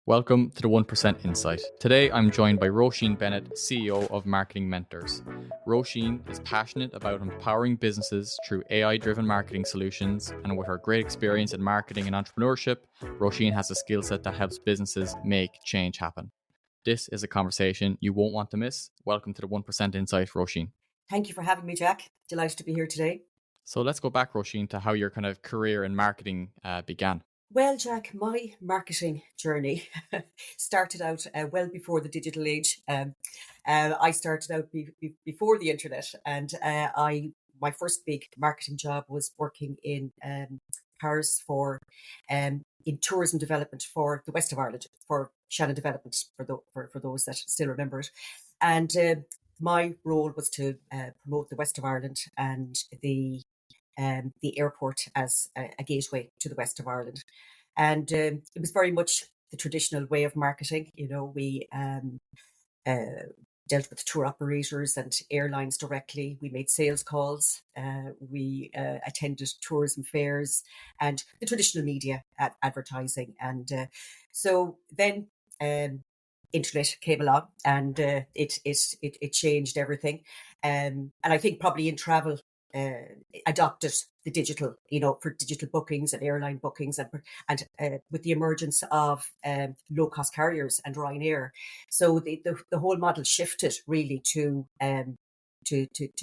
Welcome to the 1% Insight. Today I'm joined by Roisin Bennett, CEO of MarketingMentors. Roisin is passionate about empowering businesses through AI-driven marketing solutions, and with her great experience in marketing and entrepreneurship, Roisin has a skill set that helps businesses make change happen. This is a conversation you won't want to miss. Welcome to the 1% Insight, Roisin. Thank you for having me, Jack. Delighted to be here today. So let's go back, Roisin, to how your kind of career in marketing began. Well, Jack, my marketing journey started out well before the digital age. I started out before the internet, and my first big marketing job was working in Paris in tourism development for the west of Ireland, for Shannon Development, for those that still remember it. And my role was to promote the west of Ireland and the airport as a gateway to the west of Ireland. And it was very much the traditional way of marketing. You know, we dealt with tour operators and airlines directly. We made sales calls. We attended tourism fairs and the traditional media advertising. And so then internet came along, and it changed everything. And I think probably in travel, adopted the digital, for digital bookings and airline bookings, and with the emergence of low cost carriers and Ryanair, so the whole model shifted really to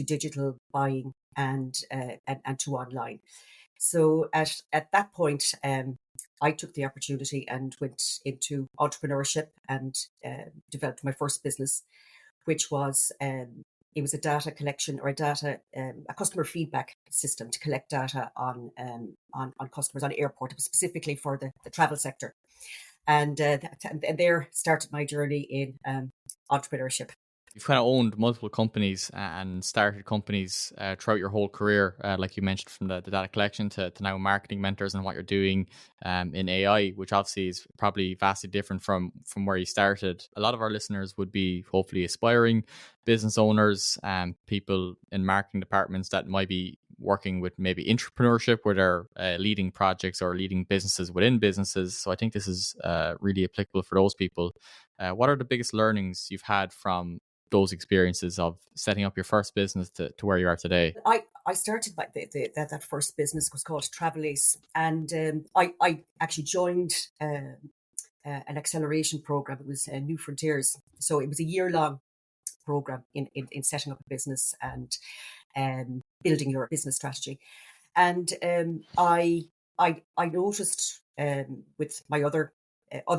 digital buying and to online. So at that point, I took the opportunity and went into entrepreneurship and developed my first business, which was it was a data collection, or a customer feedback system to collect data on customers on airport. It was specifically for the travel sector, and there started my journey in entrepreneurship. You've kind of owned multiple companies and started companies throughout your whole career, like you mentioned, from the data collection to now MarketingMentors and what you're doing in AI, which obviously is probably vastly different from where you started. A lot of our listeners would be hopefully aspiring business owners and people in marketing departments that might be working with maybe entrepreneurship, where they're leading projects or leading businesses within businesses. So I think this is really applicable for those people. What are the biggest learnings you've had from those experiences of setting up your first business to where you are today? I started by that first business was called Travel Ace, and I actually joined an acceleration program. It was New Frontiers, so it was a year-long program in setting up a business and building your business strategy. And I noticed with my other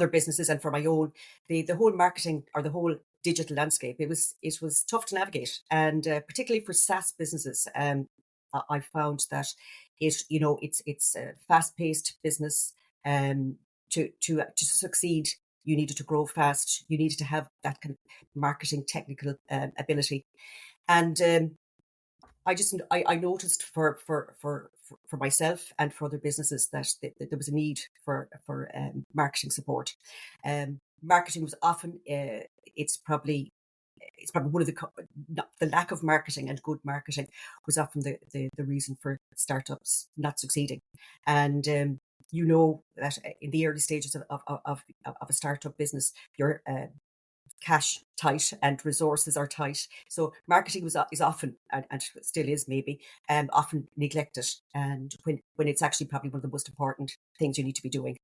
businesses and for my own, the whole marketing, or the whole digital landscape, it was tough to navigate, and particularly for SaaS businesses. I found that it's a fast-paced business. To succeed, you needed to grow fast. You needed to have that kind of marketing technical ability, and I noticed for myself and for other businesses that there was a need for marketing support. Marketing was often it's probably one of the lack of marketing and good marketing was often the reason for startups not succeeding. And that in the early stages of a startup business, your cash tight and resources are tight. So marketing is often, and still is maybe, often neglected. And when it's actually probably one of the most important things you need to be doing.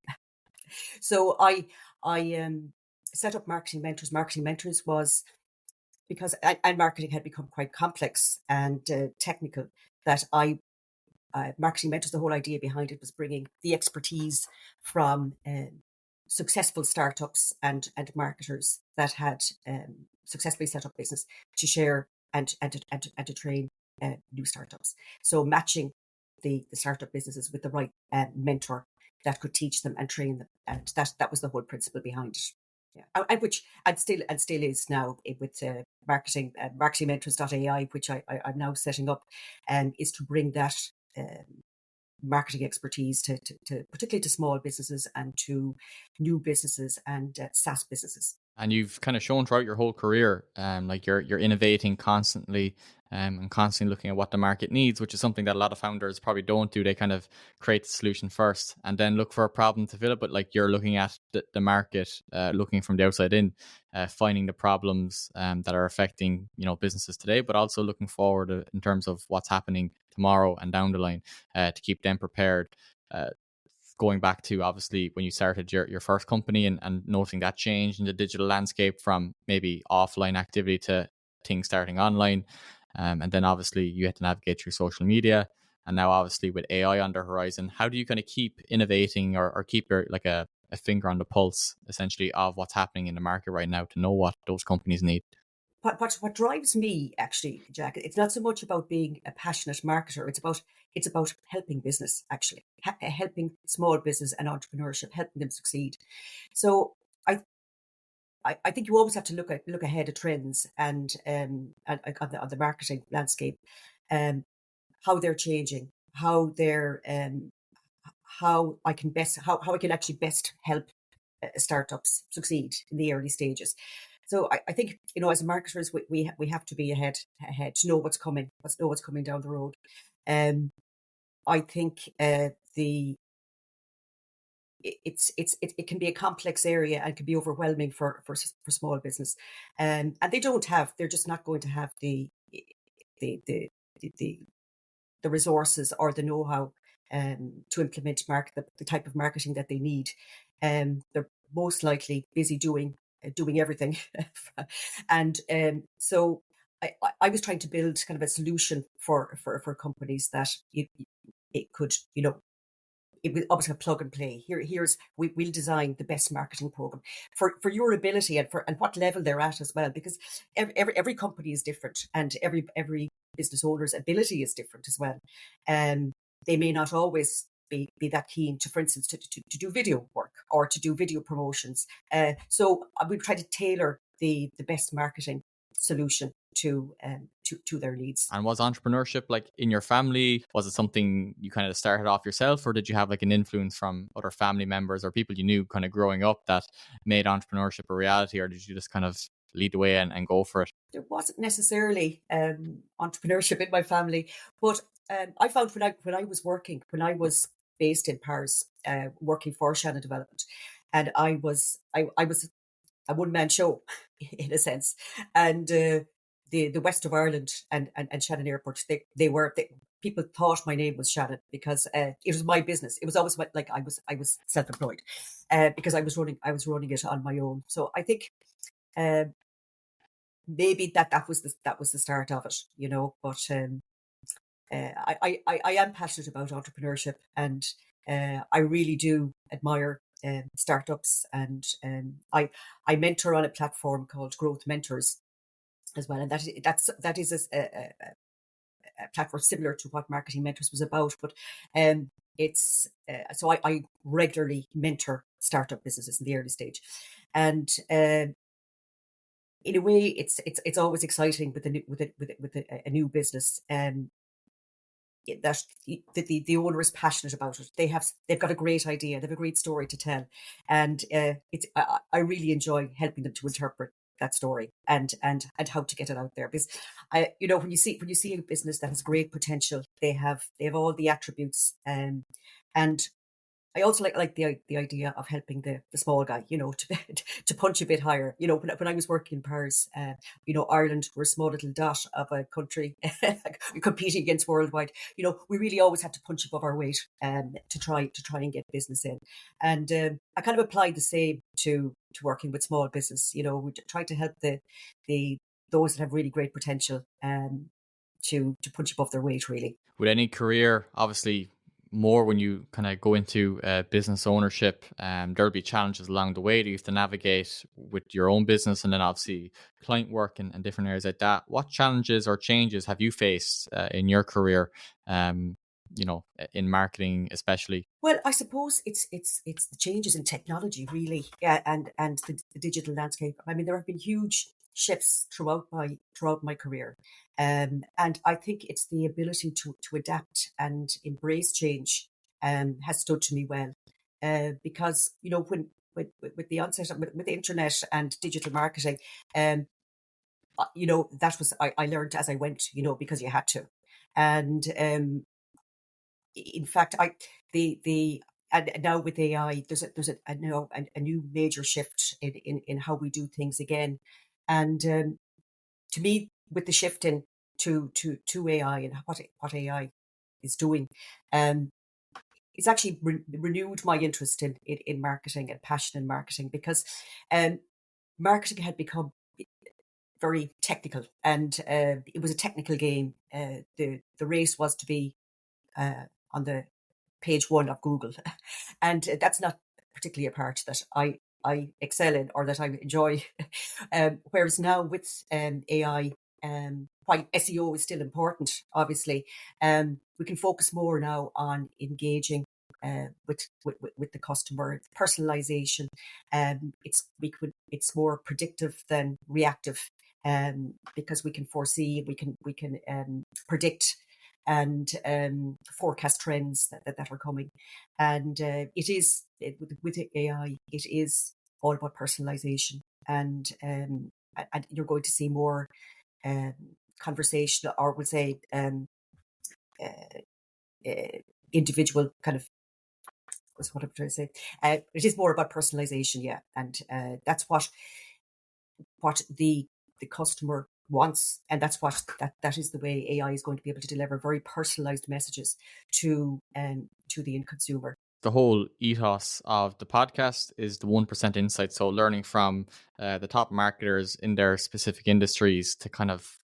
So I set up MarketingMentors. MarketingMentors was because and marketing had become quite complex and technical, that MarketingMentors, the whole idea behind it was bringing the expertise from successful startups and marketers that had successfully set up business to share and to train new startups. So matching the startup businesses with the right mentor that could teach them and train them, and that was the whole principle behind it. Yeah, and still is now with MarketingMentors.ai, which I'm now setting up, is to bring that marketing expertise to particularly to small businesses and to new businesses and SaaS businesses. And you've kind of shown throughout your whole career, like you're innovating constantly, and constantly looking at what the market needs, which is something that a lot of founders probably don't do. They kind of create the solution first and then look for a problem to fill it. But like you're looking at the market, looking from the outside in, finding the problems that are affecting businesses today, but also looking forward in terms of what's happening tomorrow and down the line, to keep them prepared. Uh, Going back to obviously when you started your first company, and noting that change in the digital landscape from maybe offline activity to things starting online. And then obviously you had to navigate through social media. And now obviously with AI on the horizon, how do you kind of keep innovating, or keep your like a finger on the pulse essentially of what's happening in the market right now to know what those companies need? What drives me actually, Jack, it's not so much about being a passionate marketer. It's about helping business actually, helping small business and entrepreneurship, helping them succeed. So I I think you always have to look ahead of trends and on the marketing landscape, um, how they're changing, how I can actually best help startups succeed in the early stages. So I think as marketers we have to be ahead to know what's coming down the road. Um, I think the it can be a complex area and can be overwhelming for small business, and they're just not going to have the the the, the resources or the know-how to implement the type of marketing that they need. They're most likely busy doing everything, and so I was trying to build kind of a solution for companies that it could it will obviously have plug and play. We'll design the best marketing program for your ability and what level they're at as well, because every company is different and every business owner's ability is different as well. They may not always be that keen to, for instance, to do video work or to do video promotions. So we try to tailor the best marketing solution to their needs. And was entrepreneurship like in your family? Was it something you kind of started off yourself, or did you have like an influence from other family members or people you knew kind of growing up that made entrepreneurship a reality, or did you just kind of lead the way and go for it? There wasn't necessarily entrepreneurship in my family, but I found when I was based in Paris, working for Shannon Development, and I was a one man show in a sense, and the west of Ireland and Shannon Airport, people thought my name was Shannon because it was my business. It was always like I was self employed because I was running it on my own. So I think. Uh, Maybe that was the start of it, But I am passionate about entrepreneurship, and I really do admire startups, and I mentor on a platform called Growth Mentors as well, and that is a platform similar to what Marketing Mentors was about, but it's so I regularly mentor startup businesses in the early stage, and in a way, it's always exciting with a new business. That the owner is passionate about it. They've got a great idea. They have a great story to tell, and I really enjoy helping them to interpret that story and how to get it out there. Because when you see a business that has great potential, they have all the attributes, and I also like the idea of helping the small guy, to to punch a bit higher. When I was working in Paris, Ireland, we're a small little dot of a country competing against worldwide. We really always had to punch above our weight to try and get business in. And I kind of applied the same to working with small business. We try to help the those that have really great potential to punch above their weight, really. With any career, obviously, more when you kind of go into business ownership, there'll be challenges along the way that you have to navigate with your own business, and then obviously client work and different areas like that. What challenges or changes have you faced in your career, um, in marketing especially? Well, I suppose it's the changes in technology, really, and the digital landscape. I mean, there have been huge shifts throughout my career, and I think it's the ability to adapt and embrace change has stood to me well, because when with the onset of, with the internet and digital marketing, that was, I learned as I went, because you had to. And in fact, the and now with AI, there's a new major shift in how we do things again. And to me, with the shift in to AI and what AI is doing, um, it's actually renewed my interest in marketing and passion in marketing, because marketing had become very technical, and it was a technical game. The race was to be on the page one of Google, and that's not particularly a part that I excel in or that I enjoy. Whereas now with AI, while SEO is still important, obviously, we can focus more now on engaging with the customer. Personalisation, it's more predictive than reactive, because we can foresee, we can predict and forecast trends that are coming. And with AI, it is all about personalization, and you're going to see more um, conversation, or we'll say individual kind of, was what I'm trying to say. It is more about personalization, yeah, and that's what the customer wants, and that's what that is the way AI is going to be able to deliver very personalized messages to the end consumer. The whole ethos of the podcast is the 1% insight. So learning from the top marketers in their specific industries to kind of,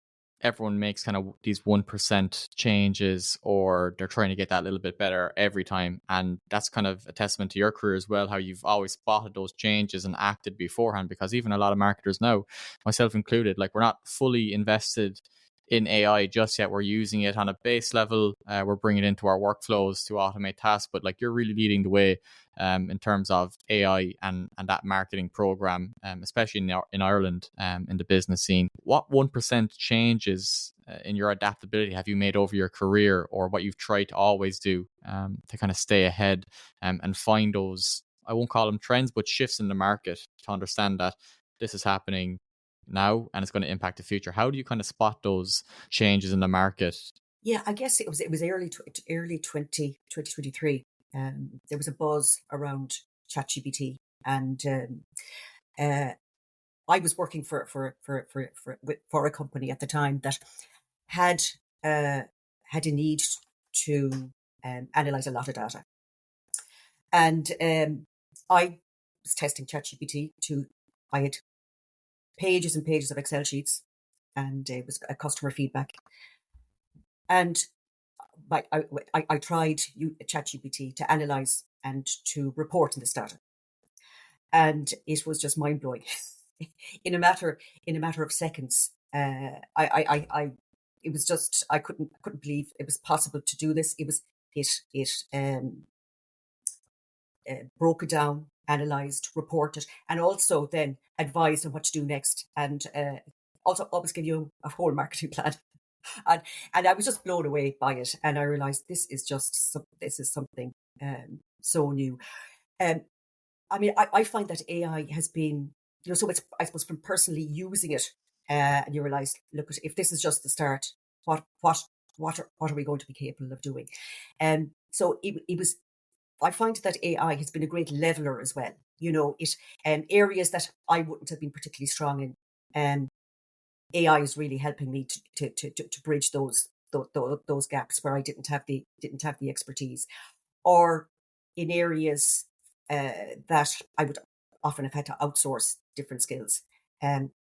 everyone makes kind of these 1% changes, or they're trying to get that little bit better every time. And that's kind of a testament to your career as well, how you've always spotted those changes and acted beforehand. Because even a lot of marketers now, myself included, like, we're not fully invested in AI just yet. We're using it on a base level. We're bringing it into our workflows to automate tasks. But like, you're really leading the way in terms of AI and that marketing program, especially in Ireland, in the business scene. What 1% changes in your adaptability have you made over your career, or what you've tried to always do to kind of stay ahead and find those, I won't call them trends, but shifts in the market, to understand that this is happening now and it's going to impact the future? How do you kind of spot those changes in the market? Yeah, I guess it was early 2023. There was a buzz around ChatGPT, and I was working for a company at the time that had had a need to analyze a lot of data, and I was testing ChatGPT to. I had pages and pages of Excel sheets, and it was a customer feedback. And I tried ChatGPT to analyze and to report on this data, and it was just mind blowing. in a matter of seconds, it was just, I couldn't believe it was possible to do this. It broke it down, analysed, reported, and also then advised on what to do next, and also always give you a whole marketing plan. And I was just blown away by it, and I realised this is something so new. I mean, I find that AI has been, so it's, I suppose, from personally using it, and you realise, look, if this is just the start, what are we going to be capable of doing? So it was. I find that AI has been a great leveler as well. It areas that I wouldn't have been particularly strong in. AI is really helping me to bridge those gaps where I didn't have the expertise, or in areas that I would often have had to outsource different skills. I'm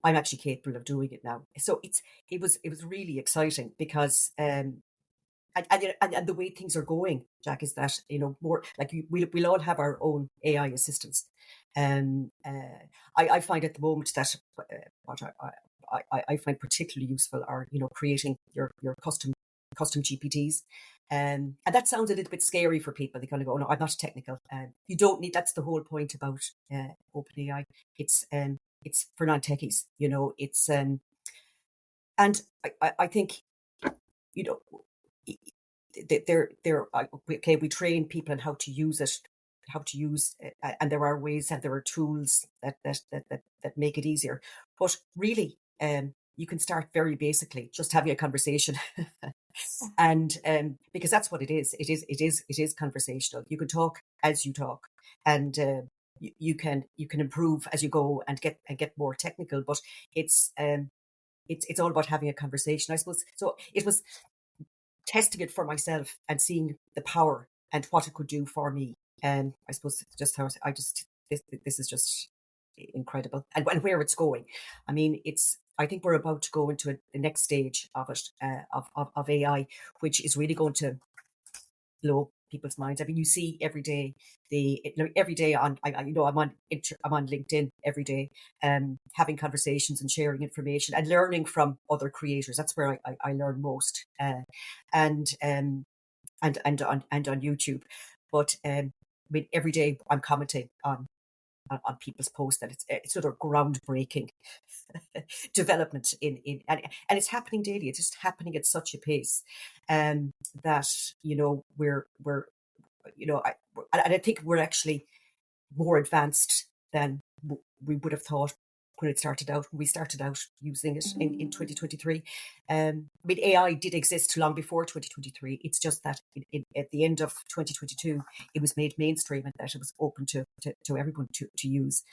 actually capable of doing it now. So it was really exciting, because and the way things are going, Jack, is that more like we'll all have our own AI assistants. I find at the moment that what I find particularly useful are creating your custom GPTs, and that sounds a little bit scary for people. They kind of go, "No, I'm not technical." You don't need. That's the whole point about OpenAI. It's for non-techies. It's and I think you know they're okay. We train people on how to use it, to use, and there are ways and there are tools that make it easier. But really, you can start very basically, just having a conversation, and because that's what it is. It is conversational. You can talk as you talk, and you can improve as you go and get more technical. But it's all about having a conversation, I suppose. So it was testing it for myself and seeing the power and what it could do for me. And I suppose just how this is just incredible, and where it's going. I mean, I think we're about to go into the next stage of it, of AI, which is really going to blow people's minds. I mean, you see every day every day on, I'm on LinkedIn every day, having conversations and sharing information and learning from other creators. That's where I learn most, and on YouTube. But I mean, every day I'm commenting on people's posts that it's sort of groundbreaking development and it's happening daily. It's just happening at such a pace, that we're and I think we're actually more advanced than we would have thought when we started out using it in 2023. I mean, AI did exist long before 2023. It's just that at the end of 2022, it was made mainstream and that it was open to everyone to use.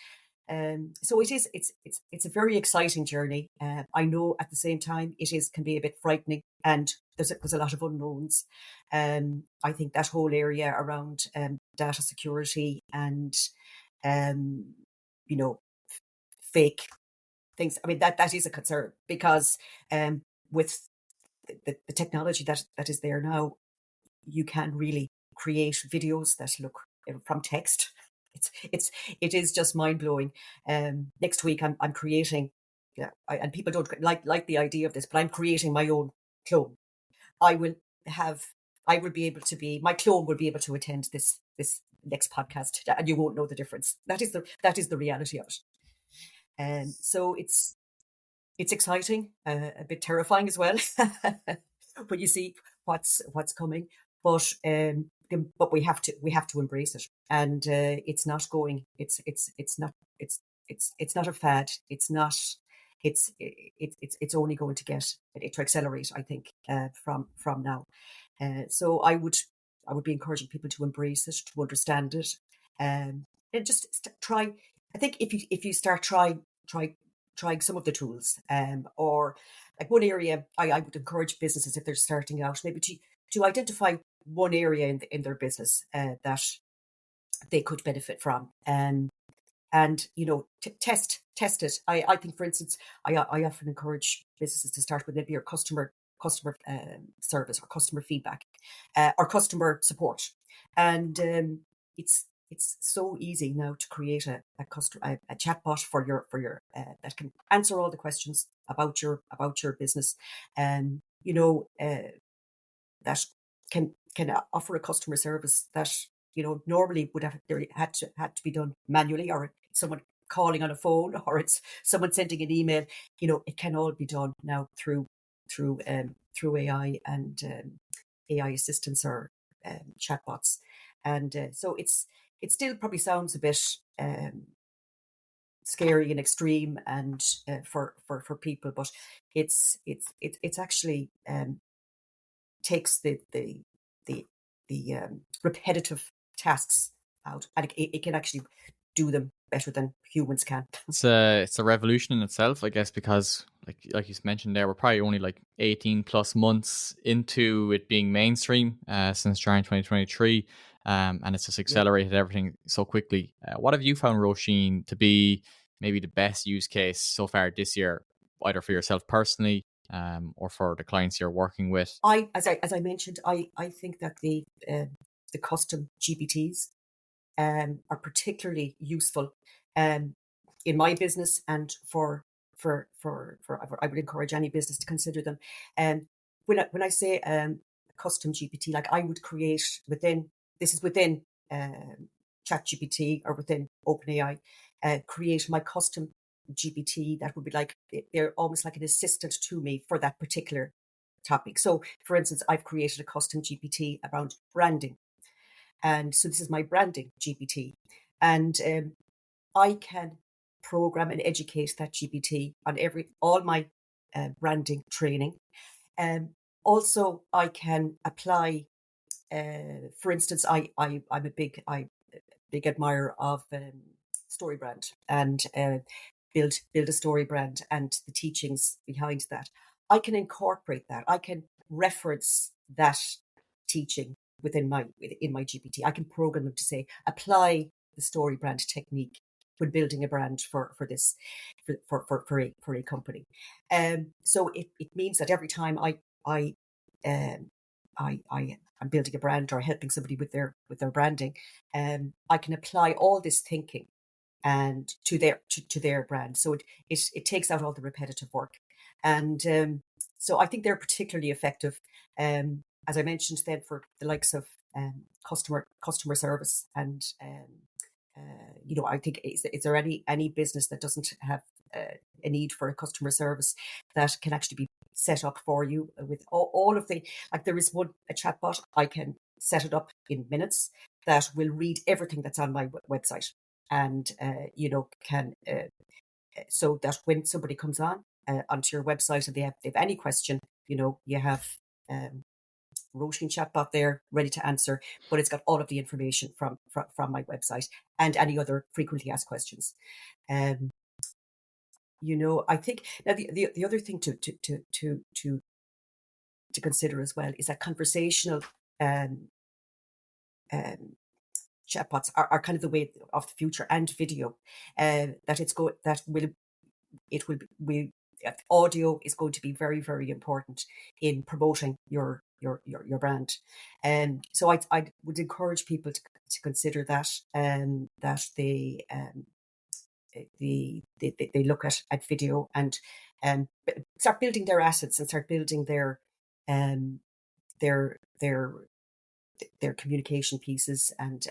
So it's a very exciting journey. I know at the same time can be a bit frightening, and there's a lot of unknowns. I think that whole area around data security and you know fake things. I mean, that is a concern, because with the technology that is there now, you can really create videos that look from text. It is just mind blowing. Next week I'm creating, and people don't like the idea of this, but I'm creating my own clone. I will have, my clone will be able to attend this next podcast, and you won't know the difference. That is the reality of it. And so it's exciting, a bit terrifying as well, when you see what's coming. But we have to embrace it, and it's not a fad. It's only going to get it to accelerate, I think, from now. So I would be encouraging people to embrace it, to understand it, and just try. I think if you start trying some of the tools, or like one area, I would encourage businesses, if they're starting out, maybe to identify one area in their business that they could benefit from, and test it. I think, for instance, I often encourage businesses to start with maybe your customer service or customer feedback, or customer support, and it's so easy now to create a chatbot for your that can answer all the questions about your business, and that can offer a customer service that normally would have had to be done manually, or someone calling on a phone, or it's someone sending an email. It can all be done now through AI and AI assistants or chatbots, and so it still probably sounds a bit scary and extreme, and for people, but it's actually takes the repetitive tasks out, and it can actually do them better than humans can. It's a revolution in itself, I guess, because like you mentioned there, we're probably only like 18 plus months into it being mainstream since January 2023, and it's just accelerated everything so quickly. What have you found, Roisin, to be maybe the best use case so far this year, either for yourself personally, or for the clients you're working with? As I mentioned, I think that the custom GPTs are particularly useful in my business, and for I would encourage any business to consider them. And when I say custom GPT, like I would create within ChatGPT or within OpenAI, create my custom GPT that would be like, they're almost like an assistant to me for that particular topic. So, for instance, I've created a custom GPT around branding. And so this is my branding GPT. And I can program and educate that GPT on all my branding training. Also, I can apply. For instance, I'm a big admirer of StoryBrand and build a story brand and the teachings behind that. I can incorporate that. I can reference that teaching in my GPT. I can program them to say apply the story brand technique when building a brand for a company. So it means that every time I um, I'm building a brand or helping somebody with their branding, I can apply all this thinking and to their brand. So it takes out all the repetitive work, and so I think they're particularly effective. As I mentioned, then for the likes of customer service, and I think is there any business that doesn't have a need for a customer service that can actually be set up for you with all of the, like there is a chatbot, I can set it up in minutes that will read everything that's on my website, and can so that when somebody comes onto your website and they have any question, you have Roisin chatbot there ready to answer, but it's got all of the information from my website and any other frequently asked questions. I think now the other thing to consider as well is that conversational um, chatbots are kind of the way of the future, and video. Audio is going to be very, very important in promoting your brand, and so I would encourage people to consider that, that they look at video and start building their assets and start building um, their their their communication pieces, and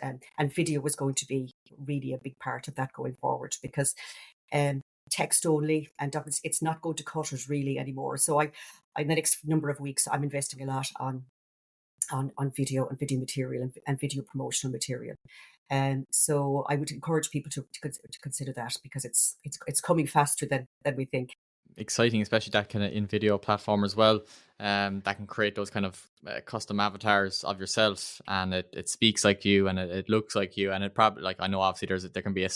video was going to be really a big part of that going forward, because text only and it's not going to cut it really anymore. So I in the next number of weeks I'm investing a lot on video and video material and video promotional material. And so I would encourage people to consider that, because it's coming faster than we think. Exciting, especially that kind of in video platform as well. That can create those kind of custom avatars of yourself, and it speaks like you, and it looks like you, and it probably, like, I know obviously there can be a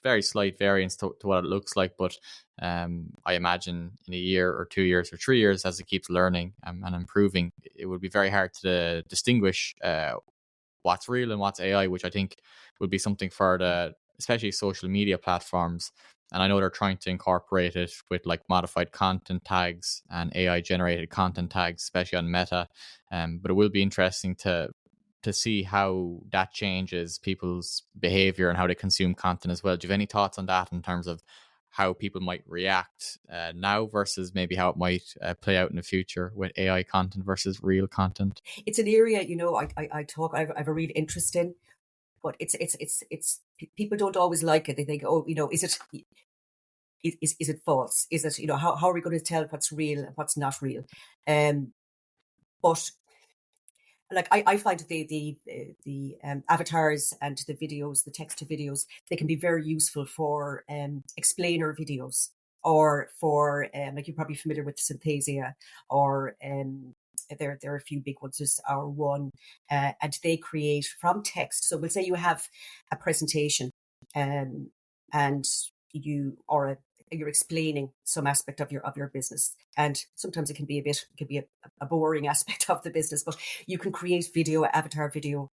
very slight variance to what it looks like, but I imagine in a year or 2 years or 3 years, as it keeps learning and improving, it would be very hard to distinguish what's real and what's AI, which I think would be something for especially social media platforms. And I know they're trying to incorporate it with like modified content tags and AI generated content tags, especially on Meta. But it will be interesting to see how that changes people's behavior and how they consume content as well. Do you have any thoughts on that in terms of how people might react now versus maybe how it might play out in the future with AI content versus real content? It's an area, I've a real interest in, but it's people don't always like it. They think, oh, is it false? Is it, how are we going to tell what's real and what's not real? But like I find the avatars and the videos, the text to videos, they can be very useful for explainer videos, or for like you're probably familiar with Synthesia, or there are a few big ones. There's our one, and they create from text. So we'll say you have a presentation, and you're explaining some aspect of your business, and sometimes it can be a boring aspect of the business, but you can create avatar video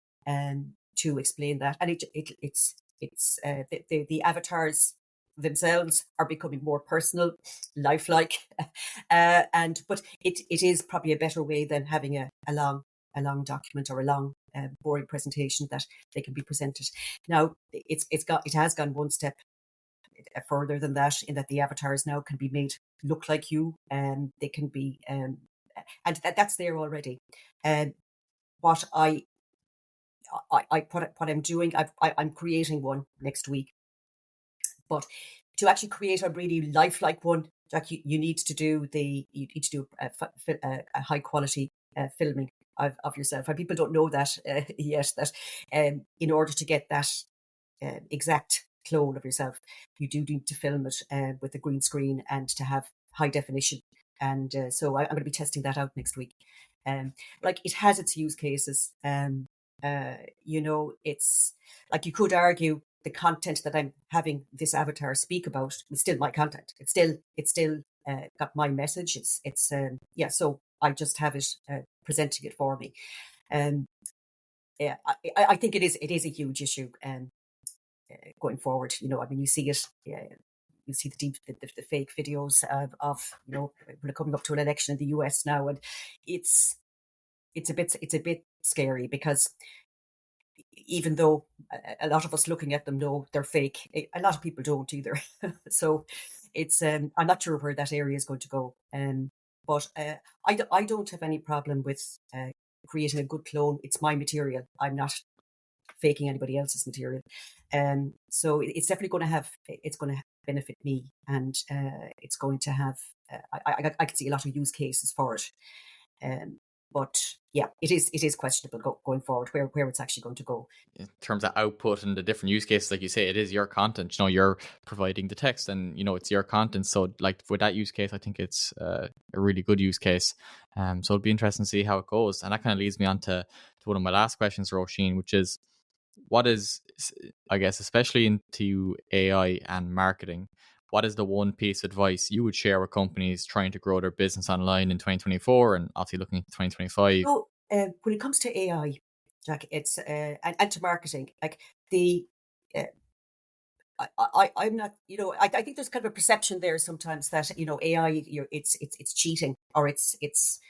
to explain that, and the avatars themselves are becoming more personal, lifelike, but it is probably a better way than having a long document or a long boring presentation that they can be presented. Now it has gone one step further than that, in that the avatars now can be made look like you, and they can be and that's there already. And what what I'm doing, I'm creating one next week, but to actually create a really lifelike one, like you need to do a high quality filming of yourself. And people don't know that yet, that in order to get that exact clone of yourself, you do need to film it with a green screen and to have high definition. And so I'm going to be testing that out next week. Like, it has its use cases. It's like, you could argue the content that I'm having this avatar speak about is still my content. It's still got my message. So I just have it presenting it for me. Yeah, I think it is a huge issue going forward. I mean, you see it. You see the fake videos of we're coming up to an election in the US now, and it's a bit scary, because even though a lot of us looking at them know they're fake, a lot of people don't either. So it's I'm not sure where that area is going to go. But I don't have any problem with creating a good clone. It's my material. I'm not faking anybody else's material. So it's definitely going to benefit me, and it's going to have. I can see a lot of use cases for it. But yeah, it is questionable going forward where it's actually going to go. In terms of output and the different use cases, like you say, it is your content. You're providing the text, and it's your content. So, like, with that use case, I think it's a really good use case. So it'll be interesting to see how it goes. And that kind of leads me on to one of my last questions, Roisin, which is, what is, I guess, especially into AI and marketing, what is the one piece of advice you would share with companies trying to grow their business online in 2024 and obviously looking at 2025? So when it comes to AI, Jack, it's and to marketing, like the I'm not, I think there's kind of a perception there sometimes that AI, it's cheating, or it's it's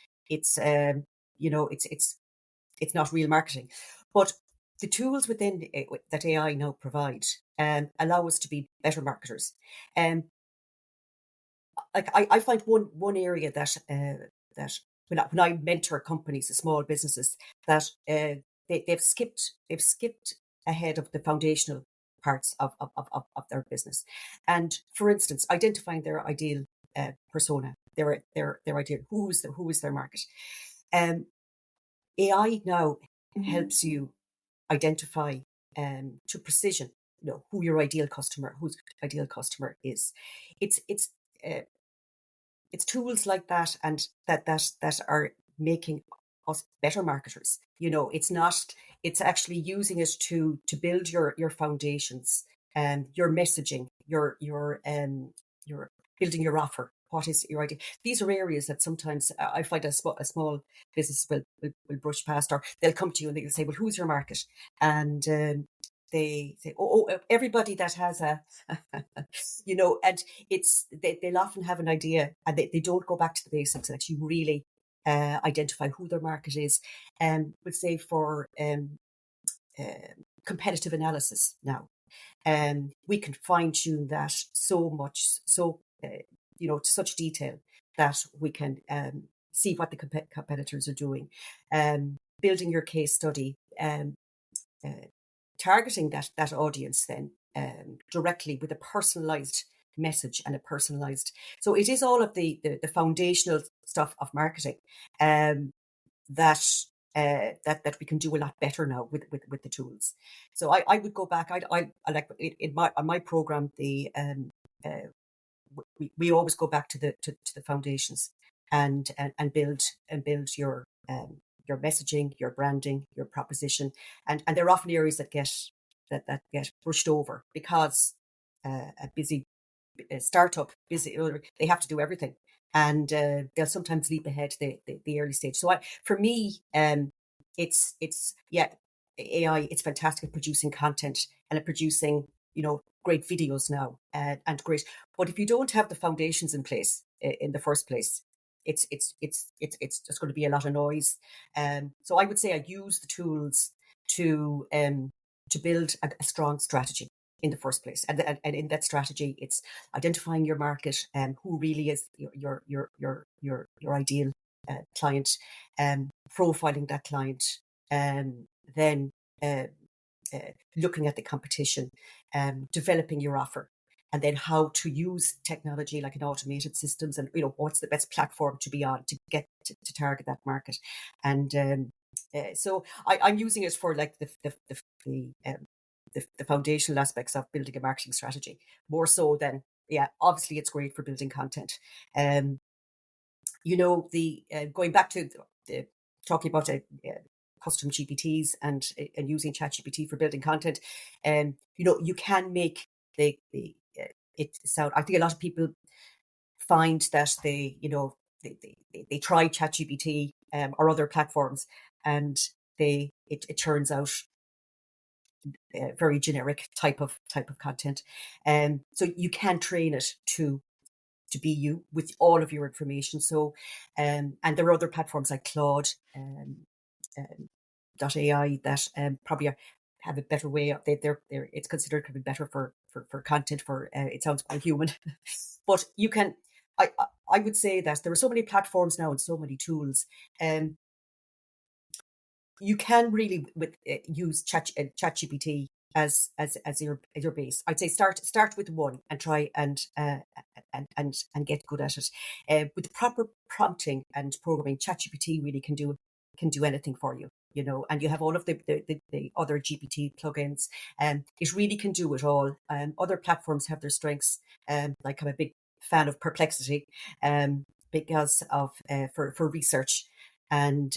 not real marketing. But the tools within that AI now provide allow us to be better marketers. Like, I find one area that when I mentor companies, the small businesses, that they've skipped ahead of the foundational parts of their business. And for instance, identifying their ideal persona, their ideal, who is their market. AI now helps you identify to precision, who your whose ideal customer is. Uh, it's tools like that, and that are making us better marketers. It's actually using it to build your foundations, your messaging, your building your offer. What is your idea? These are areas that sometimes I find a small business will brush past, or they'll come to you and they'll say, well, who's your market? And they say, everybody that has a, and they'll often have an idea, and they don't go back to the basics and actually really identify who their market is. We'll say for competitive analysis now, we can fine tune that so much, to such detail that we can see what the competitors are doing. Building your case study, targeting that audience then directly with a personalized message and a personalized. So it is all of the foundational stuff of marketing that we can do a lot better now with the tools. So I would go back. I like on my program, the we always go back to the foundations and build your messaging, your branding, your proposition, and they're often areas that get brushed over, because a busy startup, they have to do everything, and they'll sometimes leap ahead to the early stage. So for me, it's AI. It's fantastic at producing content and at producing great videos now, and great. But if you don't have the foundations in place in the first place, it's just going to be a lot of noise. So I would say I use the tools to build a strong strategy in the first place, and in that strategy, it's identifying your market and who really is your ideal client, profiling that client, then looking at the competition, developing your offer, and then how to use technology like an automated systems, and what's the best platform to be on to get to target that market, and So I'm using it for like the foundational aspects of building a marketing strategy, more so than, yeah, obviously it's great for building content. Um, the going back to the talking about custom GPTs and using ChatGPT for building content, you can make it sound. I think a lot of people find that they try ChatGPT or other platforms, and it turns out very generic type of content. So you can train it to be you with all of your information. So, and there are other platforms like Claude um, .ai that probably have a better way of they're it's considered to be better for content. For it sounds quite human, but you can. I would say that there are so many platforms now and so many tools. Um, you can really use ChatGPT as your base. I'd say start with one and try and get good at it. With proper prompting and programming, ChatGPT really can do anything for you. And you have all of the other GPT plugins, and it really can do it all. Other platforms have their strengths. Like I'm a big fan of Perplexity, because of for research. And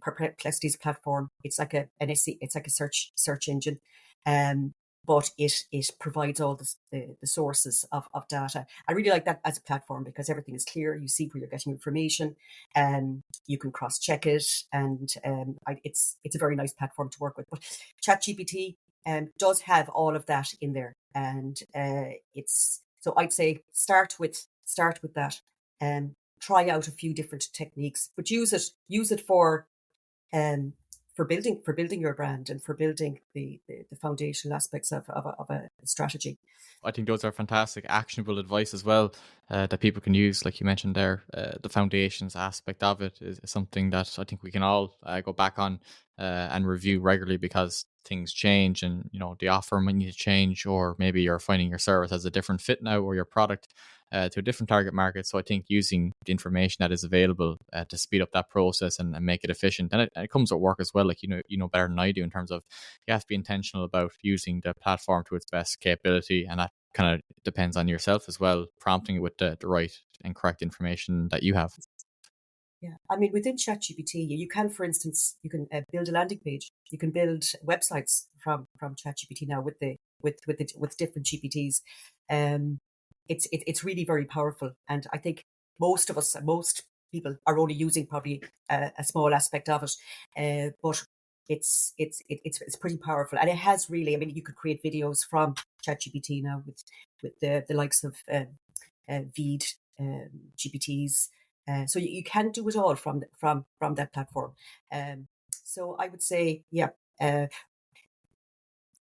Perplexity's platform, it's like it's like a search engine, um, but it provides all the sources of data. I really like that as a platform because everything is clear. You see where you're getting information, and you can cross check it, and it's a very nice platform to work with. But ChatGPT does have all of that in there, and it's so I'd say start with that. Um, Try out a few different techniques, but use it um for building your brand and for building the foundational aspects of a strategy. I think those are fantastic, actionable advice as well, that people can use. Like you mentioned there, the foundations aspect of it is something that I think we can all go back on and review regularly, because things change, and the offer might need to change, or maybe you're finding your service has a different fit now, or your product to a different target market. So I think using the information that is available to speed up that process and make it efficient, and it comes at work as well. Like you know better than I do in terms of you have to be intentional about using the platform to its best capability, and that kind of depends on yourself as well, prompting it with the right and correct information that you have. Yeah, I mean, within ChatGPT, you can, for instance, you can build a landing page. You can build websites from ChatGPT now with different GPTs. Um, it's really very powerful, and I think most people are only using probably a small aspect of it, but it's pretty powerful, and it has really. I mean, you could create videos from ChatGPT now with the likes of Veed, GPTs. So you can do it all from that platform. So I would say, yeah,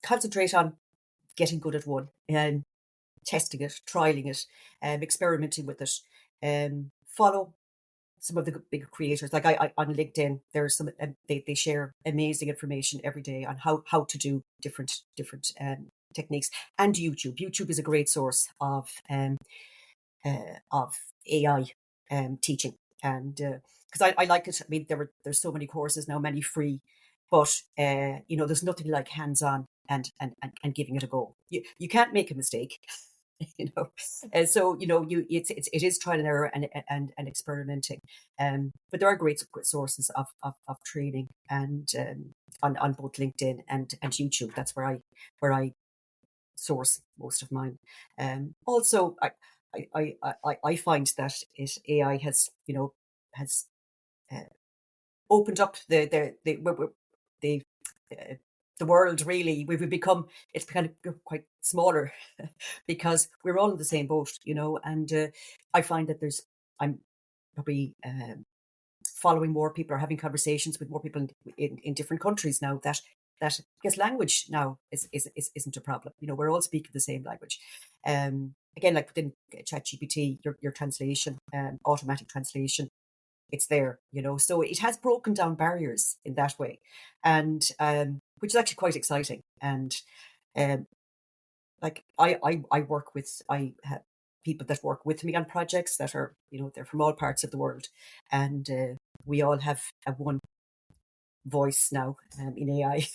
concentrate on getting good at one and testing it, trialing it, experimenting with it. Follow some of the bigger creators. Like I on LinkedIn, there's some they share amazing information every day on how to do different techniques. And YouTube is a great source of AI teaching, and because I like it. I mean, there's so many courses now, many free, but there's nothing like hands on and giving it a go. You can't make a mistake. And so it is trial and error and experimenting, but there are great sources of training, and on both LinkedIn and YouTube. That's where I source most of mine. Also, I find that AI has uh, opened up the the world. Really, we've become it's kind of quite smaller because we're all in the same boat, and I find that I'm probably following more people or having conversations with more people in different countries now, that because language now isn't a problem. We're all speaking the same language. Again, like within ChatGPT, your translation, automatic translation, it's there. So it has broken down barriers in that way, and which is actually quite exciting. And um, like I have people that work with me on projects that are they're from all parts of the world, and we all have a one voice now in AI.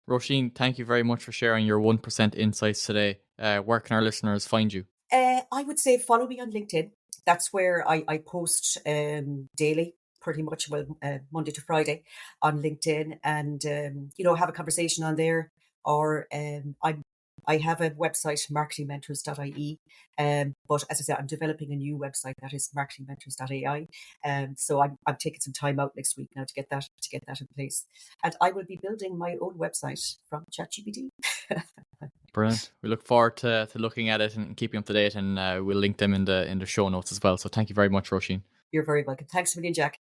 Roisin, thank you very much for sharing your 1% insights today. Where can our listeners find you? I would say follow me on LinkedIn. That's where I post daily, pretty much, well, Monday to Friday on LinkedIn, and have a conversation on there. Or I have a website, marketingmentors.ie. But as I said, I'm developing a new website that is marketingmentors.ai. So I'm taking some time out next week now to get that in place. And I will be building my own website from ChatGPT. Brilliant. We look forward to looking at it and keeping up to date, and we'll link them in the show notes as well. So thank you very much, Roisin. You're very welcome. Thanks a million, Jack.